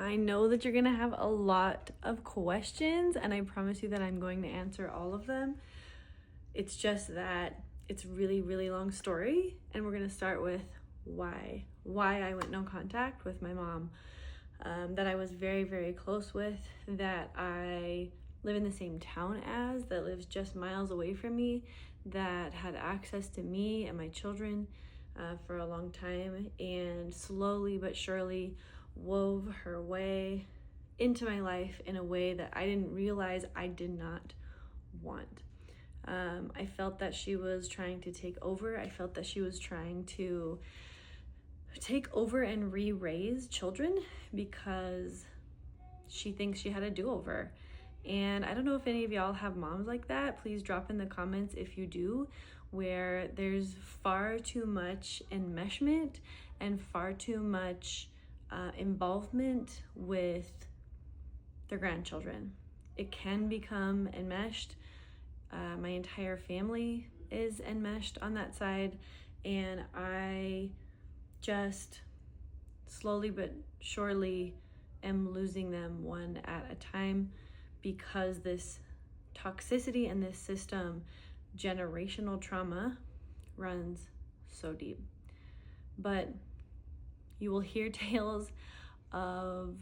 I know that you're going to have a lot of questions, and I promise you that I'm going to answer all of them. It's just that it's really, really long story, and we're going to start with why I went no contact with my mom, that I was very, very close with, that I live in the same town as, that lives just miles away from me, that had access to me and my children for a long time, and slowly but surely wove her way into my life in a way that I didn't realize I did not want. I felt that she was trying to take over. I felt that she was trying to take over and re-raise children because she thinks she had a do-over. And I don't know if any of y'all have moms like that. Please drop in the comments if you do, where there's far too much enmeshment and far too much involvement with their grandchildren. It can become enmeshed. My entire family is enmeshed on that side, and I just slowly but surely am losing them one at a time because this toxicity and this system, generational trauma, runs so deep. But you will hear tales of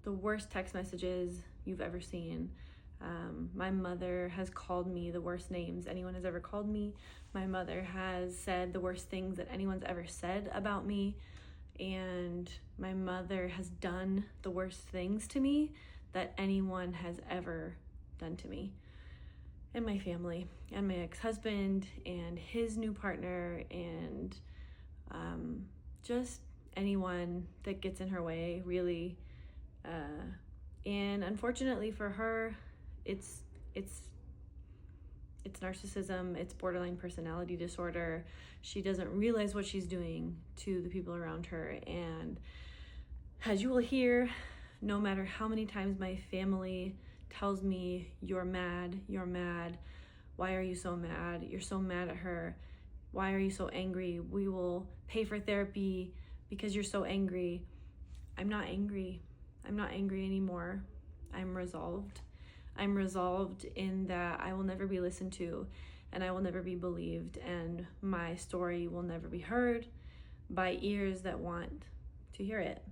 the worst text messages you've ever seen. My mother has called me the worst names anyone has ever called me. My mother has said the worst things that anyone's ever said about me. And my mother has done the worst things to me that anyone has ever done to me and my family and my ex-husband and his new partner and just anyone that gets in her way, really. And unfortunately for her, it's narcissism, it's borderline personality disorder. She doesn't realize what she's doing to the people around her. And as you will hear, no matter how many times my family tells me, you're mad, why are you so mad? You're so mad at her. Why are you so angry? We will pay for therapy because you're so angry. I'm not angry. I'm not angry anymore. I'm resolved. I'm resolved in that I will never be listened to and I will never be believed, and my story will never be heard by ears that want to hear it.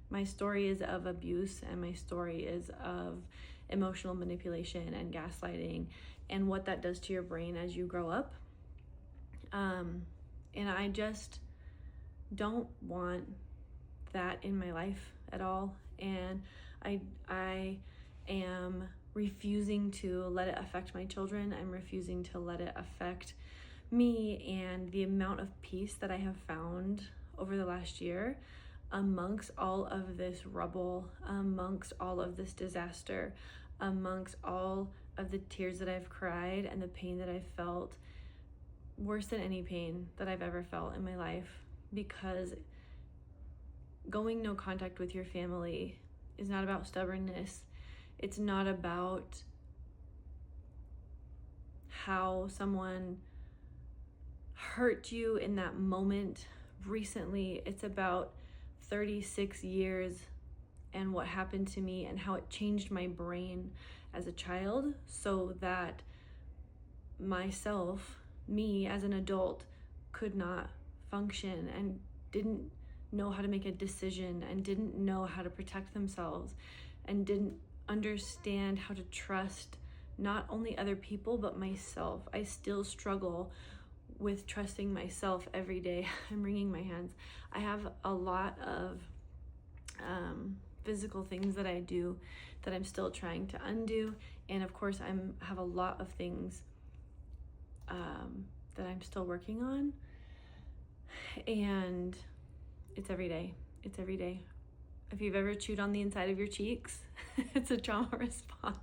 My story is of abuse, and my story is of emotional manipulation and gaslighting and what that does to your brain as you grow up. And I just don't want that in my life at all. And I am refusing to let it affect my children. I'm refusing to let it affect me. And the amount of peace that I have found over the last year amongst all of this rubble, amongst all of this disaster, amongst all of the tears that I've cried and the pain that I've felt, worse than any pain that I've ever felt in my life, because going no contact with your family is not about stubbornness. It's not about how someone hurt you in that moment recently. It's about 36 years and what happened to me and how it changed my brain as a child so that me as an adult, could not function and didn't know how to make a decision and didn't know how to protect themselves and didn't understand how to trust not only other people but myself. I still struggle with trusting myself every day. I'm wringing my hands. I have a lot of physical things that I do that I'm still trying to undo, and of course I have a lot of things that I'm still working on, and it's every day. It's every day. If you've ever chewed on the inside of your cheeks, it's a trauma response.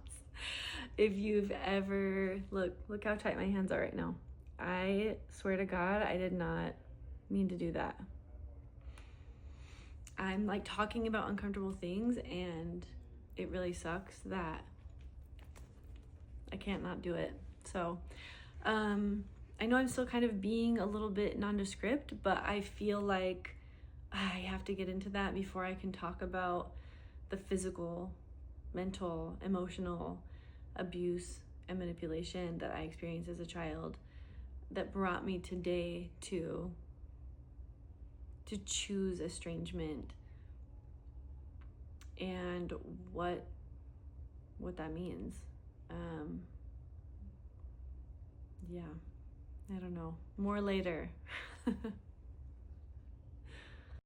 If you've ever, look how tight my hands are right now. I swear to God, I did not mean to do that. I'm like talking about uncomfortable things, and it really sucks that I can't not do it. So, I know I'm still kind of being a little bit nondescript, but I feel like I have to get into that before I can talk about the physical, mental, emotional abuse and manipulation that I experienced as a child that brought me today to choose estrangement and what that means. Yeah, I don't know. More later.